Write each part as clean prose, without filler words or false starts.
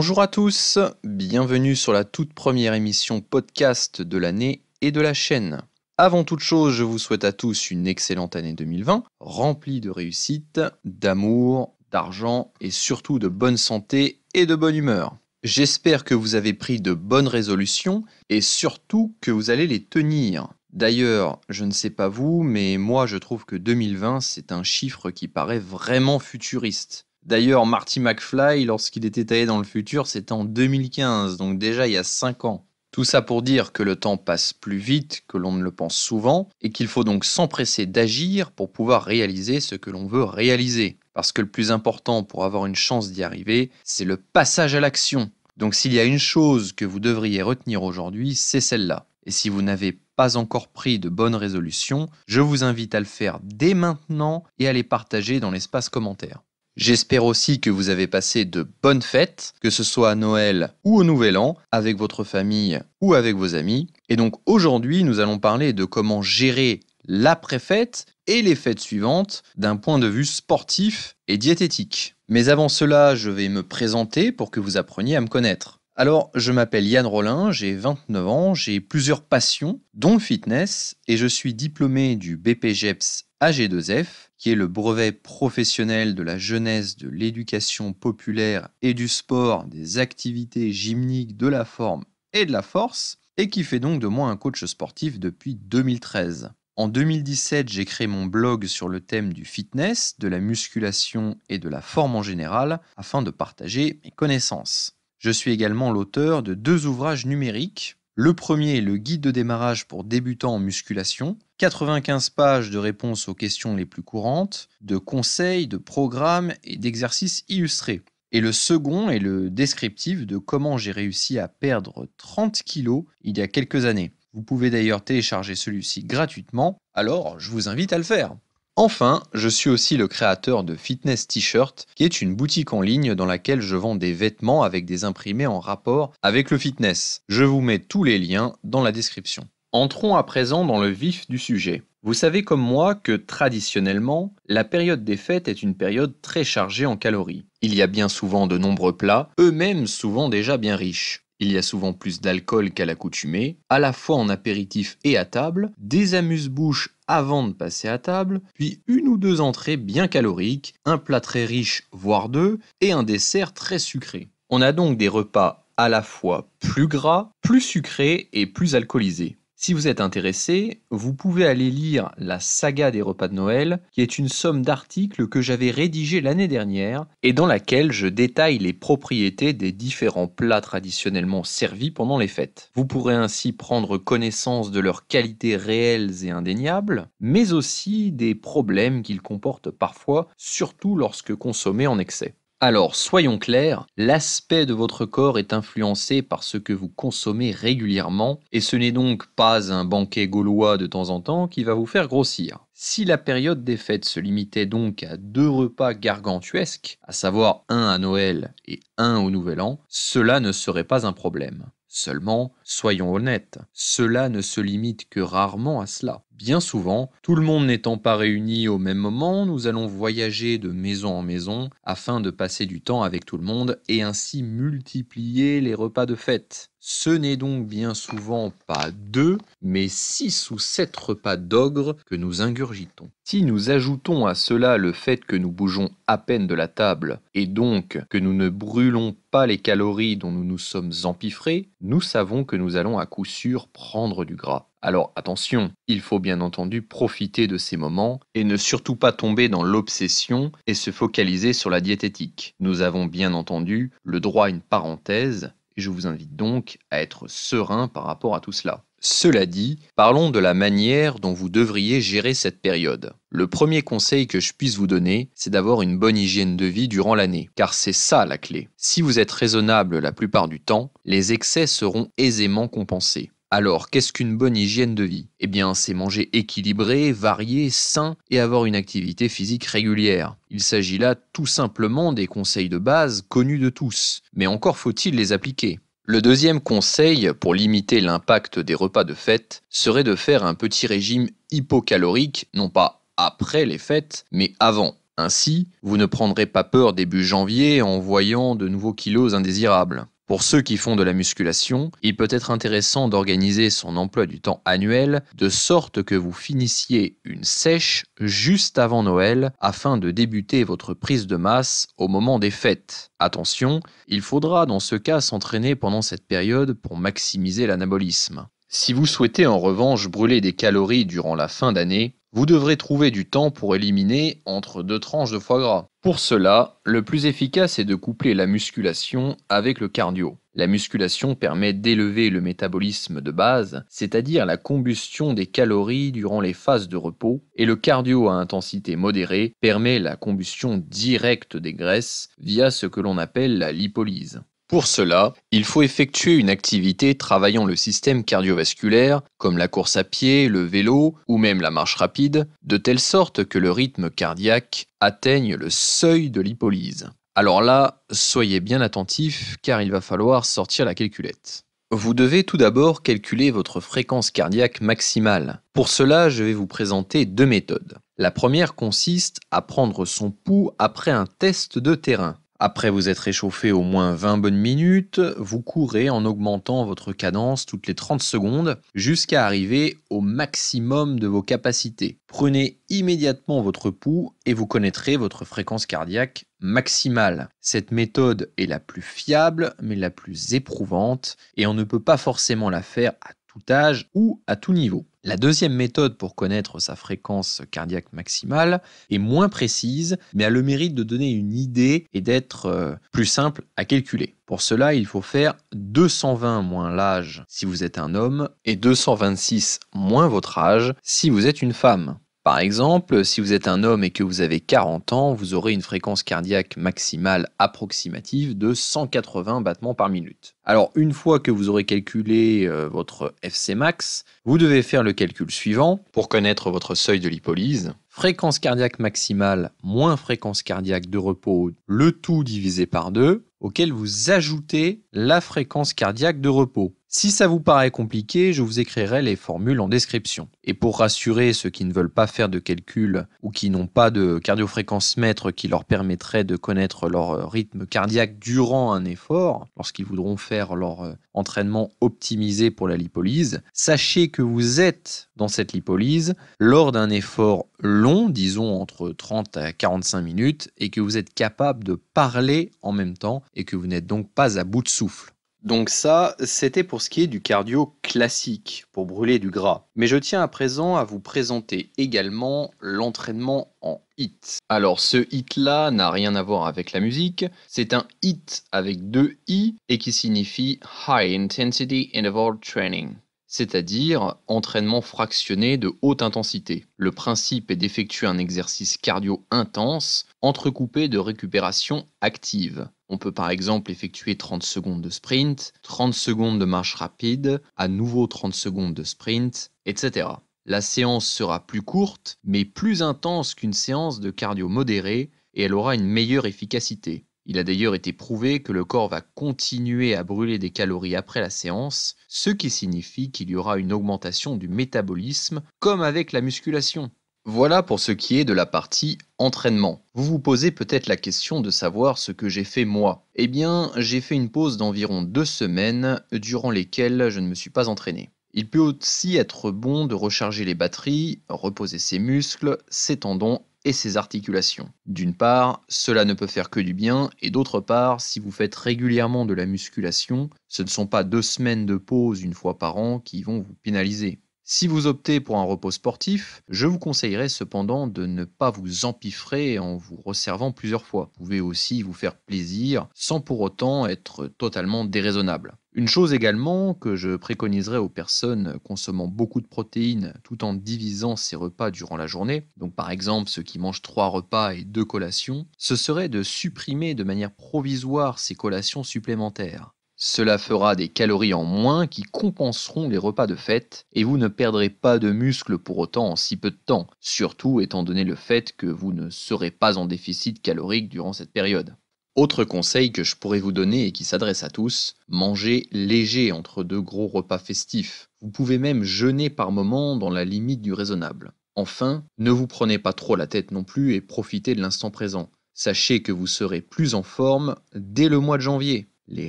Bonjour à tous, bienvenue sur la toute première émission podcast de l'année et de la chaîne. Avant toute chose, je vous souhaite à tous une excellente année 2020, remplie de réussite, d'amour, d'argent et surtout de bonne santé et de bonne humeur. J'espère que vous avez pris de bonnes résolutions et surtout que vous allez les tenir. D'ailleurs, je ne sais pas vous, mais moi je trouve que 2020 c'est un chiffre qui paraît vraiment futuriste. D'ailleurs, Marty McFly, lorsqu'il était allé dans le futur, c'était en 2015, donc déjà il y a 5 ans. Tout ça pour dire que le temps passe plus vite que l'on ne le pense souvent, et qu'il faut donc s'empresser d'agir pour pouvoir réaliser ce que l'on veut réaliser. Parce que le plus important pour avoir une chance d'y arriver, c'est le passage à l'action. Donc s'il y a une chose que vous devriez retenir aujourd'hui, c'est celle-là. Et si vous n'avez pas encore pris de bonnes résolutions, je vous invite à le faire dès maintenant et à les partager dans l'espace commentaire. J'espère aussi que vous avez passé de bonnes fêtes, que ce soit à Noël ou au Nouvel An, avec votre famille ou avec vos amis. Et donc aujourd'hui, nous allons parler de comment gérer l'après-fête et les fêtes suivantes d'un point de vue sportif et diététique. Mais avant cela, je vais me présenter pour que vous appreniez à me connaître. Alors, je m'appelle Yann Rollin, j'ai 29 ans, j'ai plusieurs passions, dont le fitness, et je suis diplômé du BPGEPS AG2F, qui est le brevet professionnel de la jeunesse, de l'éducation populaire et du sport, des activités gymniques, de la forme et de la force, et qui fait donc de moi un coach sportif depuis 2013. En 2017, j'ai créé mon blog sur le thème du fitness, de la musculation et de la forme en général, afin de partager mes connaissances. Je suis également l'auteur de 2 ouvrages numériques. Le premier est le guide de démarrage pour débutants en musculation, 95 pages de réponses aux questions les plus courantes, de conseils, de programmes et d'exercices illustrés. Et le second est le descriptif de comment j'ai réussi à perdre 30 kilos il y a quelques années. Vous pouvez d'ailleurs télécharger celui-ci gratuitement, alors je vous invite à le faire. Enfin, je suis aussi le créateur de Fitness T-shirt, qui est une boutique en ligne dans laquelle je vends des vêtements avec des imprimés en rapport avec le fitness. Je vous mets tous les liens dans la description. Entrons à présent dans le vif du sujet. Vous savez comme moi que traditionnellement, la période des fêtes est une période très chargée en calories. Il y a bien souvent de nombreux plats, eux-mêmes souvent déjà bien riches. Il y a souvent plus d'alcool qu'à l'accoutumée, à la fois en apéritif et à table, des amuse-bouches avant de passer à table, puis 1 ou 2 entrées bien caloriques, un plat très riche, voire 2, et un dessert très sucré. On a donc des repas à la fois plus gras, plus sucrés et plus alcoolisés. Si vous êtes intéressé, vous pouvez aller lire la saga des repas de Noël, qui est une somme d'articles que j'avais rédigés l'année dernière et dans laquelle je détaille les propriétés des différents plats traditionnellement servis pendant les fêtes. Vous pourrez ainsi prendre connaissance de leurs qualités réelles et indéniables, mais aussi des problèmes qu'ils comportent parfois, surtout lorsque consommés en excès. Alors, soyons clairs, l'aspect de votre corps est influencé par ce que vous consommez régulièrement, et ce n'est donc pas un banquet gaulois de temps en temps qui va vous faire grossir. Si la période des fêtes se limitait donc à 2 repas gargantuesques, à savoir un à Noël et un au Nouvel An, cela ne serait pas un problème. Seulement, soyons honnêtes, cela ne se limite que rarement à cela. Bien souvent, tout le monde n'étant pas réuni au même moment, nous allons voyager de maison en maison afin de passer du temps avec tout le monde et ainsi multiplier les repas de fête. Ce n'est donc bien souvent pas 2, mais 6 ou 7 repas d'ogre que nous ingurgitons. Si nous ajoutons à cela le fait que nous bougeons à peine de la table et donc que nous ne brûlons pas les calories dont nous nous sommes empiffrés, nous savons que nous allons à coup sûr prendre du gras. Alors attention, il faut bien entendu profiter de ces moments et ne surtout pas tomber dans l'obsession et se focaliser sur la diététique. Nous avons bien entendu le droit à une parenthèse et je vous invite donc à être serein par rapport à tout cela. Cela dit, parlons de la manière dont vous devriez gérer cette période. Le premier conseil que je puisse vous donner, c'est d'avoir une bonne hygiène de vie durant l'année, car c'est ça la clé. Si vous êtes raisonnable la plupart du temps, les excès seront aisément compensés. Alors, qu'est-ce qu'une bonne hygiène de vie? Eh bien, c'est manger équilibré, varié, sain et avoir une activité physique régulière. Il s'agit là tout simplement des conseils de base connus de tous, mais encore faut-il les appliquer. Le deuxième conseil pour limiter l'impact des repas de fête serait de faire un petit régime hypocalorique, non pas après les fêtes, mais avant. Ainsi, vous ne prendrez pas peur début janvier en voyant de nouveaux kilos indésirables. Pour ceux qui font de la musculation, il peut être intéressant d'organiser son emploi du temps annuel de sorte que vous finissiez une sèche juste avant Noël afin de débuter votre prise de masse au moment des fêtes. Attention, il faudra dans ce cas s'entraîner pendant cette période pour maximiser l'anabolisme. Si vous souhaitez en revanche brûler des calories durant la fin d'année, vous devrez trouver du temps pour éliminer entre 2 tranches de foie gras. Pour cela, le plus efficace est de coupler la musculation avec le cardio. La musculation permet d'élever le métabolisme de base, c'est-à-dire la combustion des calories durant les phases de repos, et le cardio à intensité modérée permet la combustion directe des graisses via ce que l'on appelle la lipolyse. Pour cela, il faut effectuer une activité travaillant le système cardiovasculaire, comme la course à pied, le vélo ou même la marche rapide, de telle sorte que le rythme cardiaque atteigne le seuil de lipolyse. Alors là, soyez bien attentifs car il va falloir sortir la calculette. Vous devez tout d'abord calculer votre fréquence cardiaque maximale. Pour cela, je vais vous présenter 2 méthodes. La première consiste à prendre son pouls après un test de terrain. Après vous être réchauffé au moins 20 bonnes minutes, vous courez en augmentant votre cadence toutes les 30 secondes jusqu'à arriver au maximum de vos capacités. Prenez immédiatement votre pouls et vous connaîtrez votre fréquence cardiaque maximale. Cette méthode est la plus fiable mais la plus éprouvante et on ne peut pas forcément la faire à tout âge ou à tout niveau. La deuxième méthode pour connaître sa fréquence cardiaque maximale est moins précise, mais a le mérite de donner une idée et d'être plus simple à calculer. Pour cela, il faut faire 220 moins l'âge si vous êtes un homme et 226 moins votre âge si vous êtes une femme. Par exemple, si vous êtes un homme et que vous avez 40 ans, vous aurez une fréquence cardiaque maximale approximative de 180 battements par minute. Alors, une fois que vous aurez calculé votre FC max, vous devez faire le calcul suivant pour connaître votre seuil de lipolyse. Fréquence cardiaque maximale moins fréquence cardiaque de repos, le tout divisé par 2, auquel vous ajoutez la fréquence cardiaque de repos. Si ça vous paraît compliqué, je vous écrirai les formules en description. Et pour rassurer ceux qui ne veulent pas faire de calcul ou qui n'ont pas de cardiofréquence-mètre qui leur permettrait de connaître leur rythme cardiaque durant un effort, lorsqu'ils voudront faire leur entraînement optimisé pour la lipolyse, sachez que vous êtes dans cette lipolyse lors d'un effort long, disons entre 30 à 45 minutes, et que vous êtes capable de parler en même temps et que vous n'êtes donc pas à bout de souffle. Donc ça, c'était pour ce qui est du cardio classique, pour brûler du gras. Mais je tiens à présent à vous présenter également l'entraînement en HIIT. Alors ce HIIT-là n'a rien à voir avec la musique, c'est un HIIT avec 2 I et qui signifie High Intensity Interval Training, c'est-à-dire entraînement fractionné de haute intensité. Le principe est d'effectuer un exercice cardio intense, entrecoupé de récupération active. On peut par exemple effectuer 30 secondes de sprint, 30 secondes de marche rapide, à nouveau 30 secondes de sprint, etc. La séance sera plus courte, mais plus intense qu'une séance de cardio modéré, et elle aura une meilleure efficacité. Il a d'ailleurs été prouvé que le corps va continuer à brûler des calories après la séance, ce qui signifie qu'il y aura une augmentation du métabolisme, comme avec la musculation. Voilà pour ce qui est de la partie entraînement. Vous vous posez peut-être la question de savoir ce que j'ai fait moi. Eh bien, j'ai fait une pause d'environ 2 semaines durant lesquelles je ne me suis pas entraîné. Il peut aussi être bon de recharger les batteries, reposer ses muscles, ses tendons et ses articulations. D'une part, cela ne peut faire que du bien, et d'autre part, si vous faites régulièrement de la musculation, ce ne sont pas 2 semaines de pause une fois par an qui vont vous pénaliser. Si vous optez pour un repos sportif, je vous conseillerais cependant de ne pas vous empiffrer en vous resservant plusieurs fois. Vous pouvez aussi vous faire plaisir sans pour autant être totalement déraisonnable. Une chose également que je préconiserais aux personnes consommant beaucoup de protéines tout en divisant ses repas durant la journée, donc par exemple ceux qui mangent 3 repas et 2 collations, ce serait de supprimer de manière provisoire ces collations supplémentaires. Cela fera des calories en moins qui compenseront les repas de fête et vous ne perdrez pas de muscle pour autant en si peu de temps, surtout étant donné le fait que vous ne serez pas en déficit calorique durant cette période. Autre conseil que je pourrais vous donner et qui s'adresse à tous, mangez léger entre 2 gros repas festifs. Vous pouvez même jeûner par moment dans la limite du raisonnable. Enfin, ne vous prenez pas trop la tête non plus et profitez de l'instant présent. Sachez que vous serez plus en forme dès le mois de janvier. Les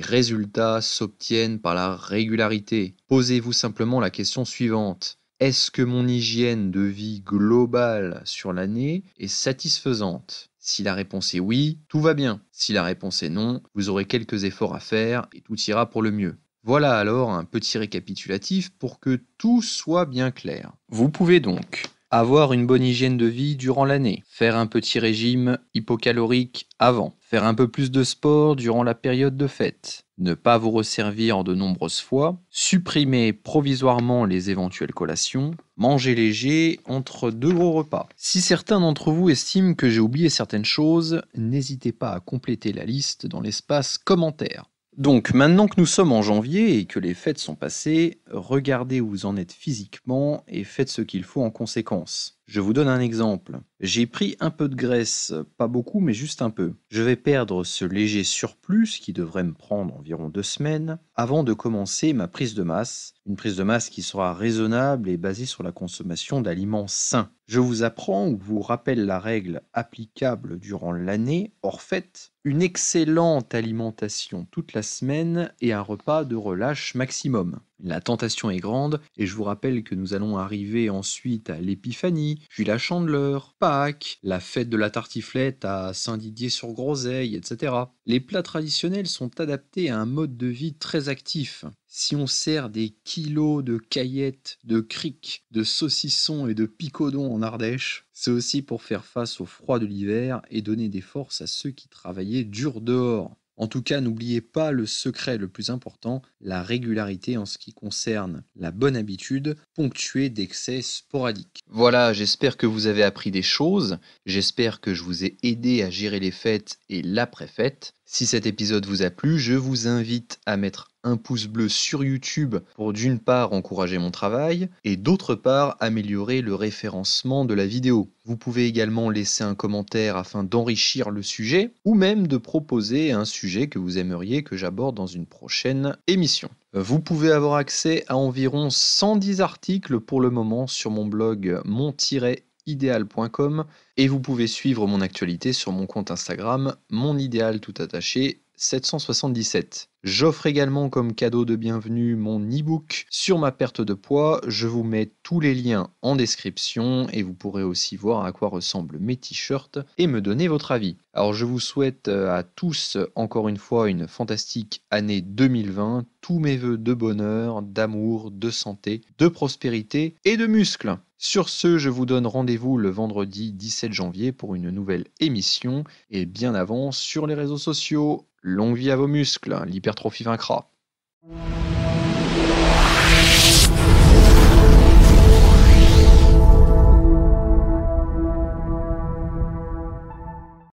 résultats s'obtiennent par la régularité. Posez-vous simplement la question suivante. Est-ce que mon hygiène de vie globale sur l'année est satisfaisante? Si la réponse est oui, tout va bien. Si la réponse est non, vous aurez quelques efforts à faire et tout ira pour le mieux. Voilà alors un petit récapitulatif pour que tout soit bien clair. Vous pouvez donc avoir une bonne hygiène de vie durant l'année, faire un petit régime hypocalorique avant, faire un peu plus de sport durant la période de fête, ne pas vous resservir de nombreuses fois, supprimer provisoirement les éventuelles collations, manger léger entre 2 gros repas. Si certains d'entre vous estiment que j'ai oublié certaines choses, n'hésitez pas à compléter la liste dans l'espace commentaire. Donc maintenant que nous sommes en janvier et que les fêtes sont passées, regardez où vous en êtes physiquement et faites ce qu'il faut en conséquence. Je vous donne un exemple. J'ai pris un peu de graisse, pas beaucoup mais juste un peu. Je vais perdre ce léger surplus qui devrait me prendre environ 2 semaines avant de commencer ma prise de masse. Une prise de masse qui sera raisonnable et basée sur la consommation d'aliments sains. Je vous apprends ou vous rappelle la règle applicable durant l'année hors fête. Une excellente alimentation toute la semaine et un repas de relâche maximum. La tentation est grande et je vous rappelle que nous allons arriver ensuite à l'épiphanie, puis la Chandeleur, Pâques, la fête de la tartiflette à Saint-Didier-sur-Groseille, etc. Les plats traditionnels sont adaptés à un mode de vie très actif. Si on sert des kilos de caillettes, de criques, de saucissons et de picodons en Ardèche, c'est aussi pour faire face au froid de l'hiver et donner des forces à ceux qui travaillaient dur dehors. En tout cas, n'oubliez pas le secret le plus important, la régularité en ce qui concerne la bonne habitude, ponctuée d'excès sporadiques. Voilà, j'espère que vous avez appris des choses, j'espère que je vous ai aidé à gérer les fêtes et l'après-fête. Si cet épisode vous a plu, je vous invite à mettre un pouce bleu sur YouTube pour d'une part encourager mon travail et d'autre part améliorer le référencement de la vidéo. Vous pouvez également laisser un commentaire afin d'enrichir le sujet ou même de proposer un sujet que vous aimeriez que j'aborde dans une prochaine émission. Vous pouvez avoir accès à environ 110 articles pour le moment sur mon blog mon-idéal.com et vous pouvez suivre mon actualité sur mon compte Instagram monidéal tout attaché 777. J'offre également comme cadeau de bienvenue mon e-book sur ma perte de poids. Je vous mets tous les liens en description et vous pourrez aussi voir à quoi ressemblent mes t-shirts et me donner votre avis. Alors je vous souhaite à tous encore une fois une fantastique année 2020. Tous mes vœux de bonheur, d'amour, de santé, de prospérité et de muscles. Sur ce, je vous donne rendez-vous le vendredi 17 janvier pour une nouvelle émission et bien avant sur les réseaux sociaux. Longue vie à vos muscles, l'hypertrophie vaincra.